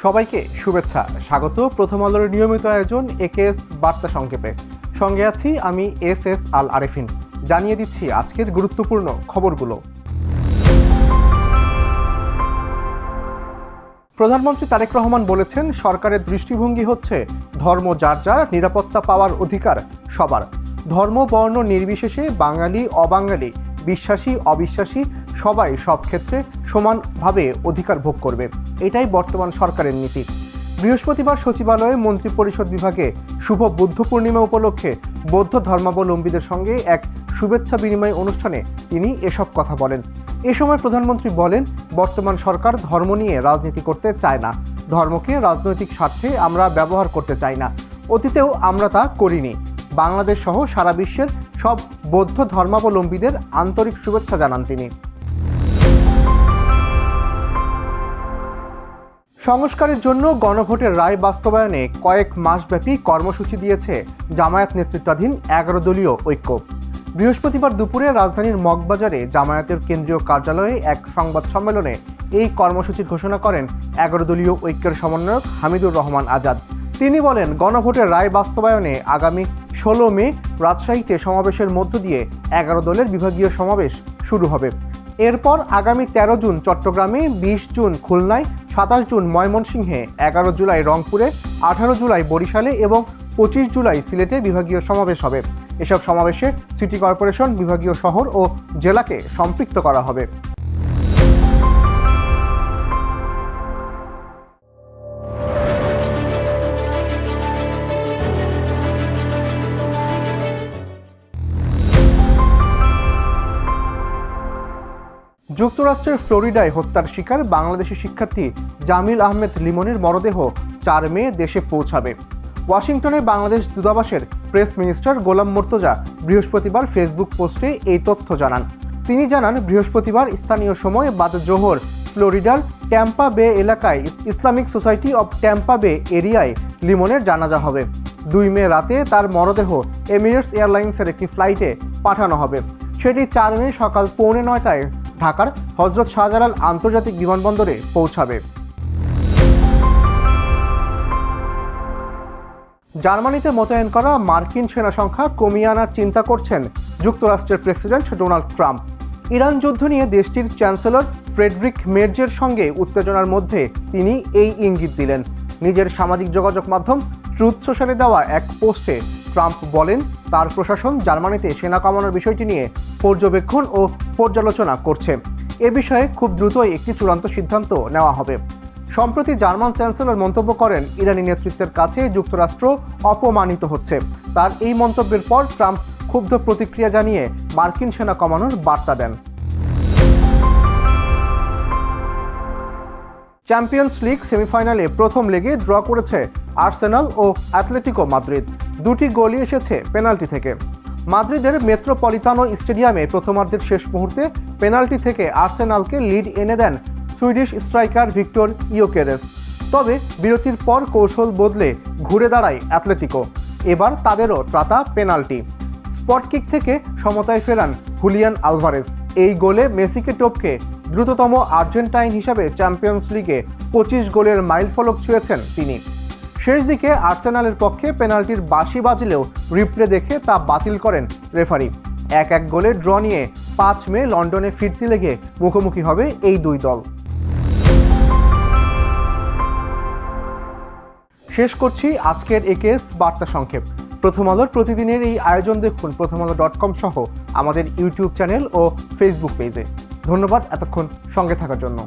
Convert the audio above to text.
সবাইকে শুভেচ্ছা, স্বাগত প্রথম আলোর নিয়মিত আয়োজন একেএস বার্তা সংক্ষেপে। সঙ্গে আছি আমি এস আল আরেফিন। জানিয়ে দিচ্ছি আজকের গুরুত্বপূর্ণ খবরগুলো। প্রধানমন্ত্রী তারেক রহমান বলেছেন, সরকারের দৃষ্টিভঙ্গি হচ্ছে ধর্ম যার যার, নিরাপত্তা পাওয়ার অধিকার সবার। ধর্ম বর্ণ নির্বিশেষে বাঙালি অবাঙালি, বিশ্বাসী অবিশ্বাসী সবাই সব ক্ষেত্রে সমানভাবে অধিকার ভোগ করবে, এটাই বর্তমান সরকারের নীতি। বৃহস্পতিবার সচিবালয়ে মন্ত্রিপরিষদ বিভাগে শুভ বুদ্ধ পূর্ণিমা উপলক্ষে বৌদ্ধ ধর্মাবলম্বীদের সঙ্গে এক শুভেচ্ছা বিনিময় অনুষ্ঠানে তিনি এসব কথা বলেন। এ সময় প্রধানমন্ত্রী বলেন, বর্তমান সরকার ধর্ম নিয়ে রাজনীতি করতে চায় না, ধর্মকে রাজনৈতিক স্বার্থে আমরা ব্যবহার করতে চাই না, অতীতেও আমরা তা করিনি। বাংলাদেশ সহ সারা বিশ্বের সব বৌদ্ধ ধর্মাবলম্বীদের আন্তরিক শুভেচ্ছা জানান তিনি। সংস্কারের জন্য গণভোটের রায় বাস্তবায়নে কয়েক মাসব্যাপী কর্মসূচি দিয়েছে জামায়াত নেতৃত্বাধীন 11 দলীয় ঐক্য। বৃহস্পতিবার দুপুরে রাজধানীর মগবাজারে জামায়াতের কেন্দ্রীয় কার্যালয়ে এক সংবাদ সম্মেলনে এই কর্মসূচির ঘোষণা করেন 11 দলীয় ঐক্যের সমন্বয়ক হামিদুর রহমান আজাদ। তিনি বলেন, গণভোটের রায় বাস্তবায়নে আগামী 16 মে রাজশাহীতে সমাবেশের মধ্য দিয়ে 11 দলের বিভাগীয় সমাবেশ শুরু হবে। এরপর আগামী 13 জুন চট্টগ্রামে, 20 জুন খুলনায়, 27 জুন ময়মনসিংহে, 11 জুলাই রংপুরে, 18 জুলাই বরিশালে এবং 25 জুলাই সিলেটে বিভাগীয় সমাবেশ হবে। এসব সমাবেশে সিটি কর্পোরেশন, বিভাগীয় শহর ও জেলাকে সম্পৃক্ত করা হবে। যুক্তরাষ্ট্রের ফ্লোরিডায় হত্যার শিকার বাংলাদেশি শিক্ষার্থী জামিল আহমেদ লিমনের মরদেহ 4 মে দেশে পৌঁছাবে। ওয়াশিংটনে বাংলাদেশ দূতাবাসের প্রেস মিনিস্টার গোলাম মুর্তজা বৃহস্পতিবার ফেসবুক পোস্টে এই তথ্য জানান। তিনি জানান, বৃহস্পতিবার স্থানীয় সময় বাদ জোহর ফ্লোরিডার ট্যাম্পা বে এলাকায় ইসলামিক সোসাইটি অব ট্যাম্পা বে এরিয়ায় লিমনের জানাজা হবে। 2 মে রাতে তার মরদেহ এমিরেটস এয়ারলাইন্সের একটি ফ্লাইটে পাঠানো হবে। সেটি 4 মে সকাল 8:45টায় ঢাকার হযরত শাহজালাল আন্তর্জাতিক বিমানবন্দরে পৌঁছাবে। জার্মানিতে মোতায়েন করা মার্কিন সেনা সংখ্যা কমিয়ে আনার চিন্তা করছেন যুক্তরাষ্ট্রের প্রেসিডেন্ট ডোনাল্ড ট্রাম্প। ইরান যুদ্ধ নিয়ে দেশটির চ্যান্সেলর ফ্রেডরিক মের্জের সঙ্গে উত্তেজনার মধ্যে তিনি এই ইঙ্গিত দিলেন। নিজের সামাজিক যোগাযোগ মাধ্যম ট্রুথ সোশ্যালে দেওয়া এক পোস্টে ট্রাম্প বলেন, তার প্রশাসন জার্মানিতে সেনা কমানোর বিষয়টি নিয়ে পর্যবেক্ষণ ও পর্যালোচনা করছে। এ বিষয়ে খুব দ্রুতই একটি চূড়ান্ত সিদ্ধান্ত নেওয়া হবে। সম্প্রতি জার্মান চ্যান্সেলর মন্তব্য করেন, ইরানি নেতৃত্বের কাছে যুক্তরাষ্ট্র অপমানিত হচ্ছে। তার এই মন্তব্যের পর ট্রাম্প ক্ষুব্ধ প্রতিক্রিয়া জানিয়ে মার্কিন সেনা কমানোর বার্তা দেন। চ্যাম্পিয়ন্স লিগ সেমিফাইনালে প্রথম লেগে ড্র করেছে আর্সেনাল ও অ্যাটলেটিকো মাদ্রিদ। 2টি গোলই এসেছে পেনাল্টি থেকে। মাদ্রিদের মেট্রোপলিতানো স্টেডিয়ামে প্রথমার্ধের শেষ মুহূর্তে পেনাল্টি থেকে আর্সেনালকে লিড এনে দেন সুইডিশ স্ট্রাইকার ভিক্টর ইয়োকেরেস। তবে বিরতির পর কৌশল বদলে ঘুরে দাঁড়ায় অ্যাটলেটিকো। এবার তাদেরও ত্রাতা পেনাল্টি। স্পট কিক থেকে সমতায় ফেরান হুলিয়ান আলভারেজ। এই গোলে মেসিকে টপকে দ্রুততম আর্জেন্টাইন হিসাবে চ্যাম্পিয়ন্স লিগে 25 গোলের মাইলফলক ছুঁয়েছেন তিনি। শেষ দিকে আর্সেনালের পক্ষে পেনাল্টির বাঁশি বাজলেও রিপ্লে দেখে তা বাতিল করেন রেফারি। 1-1 গোলে ড্র নিয়ে 5 মে লন্ডনে ফিরতি লেগে মুখোমুখি হবে এই দুই দল। শেষ করছি আজকের একেএস বার্তা সংক্ষেপ। প্রথম আলোর প্রতিদিনের এই আয়োজন দেখুন প্রথমআলো.com সহ আমাদের ইউটিউব চ্যানেল ও ফেসবুক পেজে। ধন্যবাদ এতক্ষণ সঙ্গে থাকার জন্য।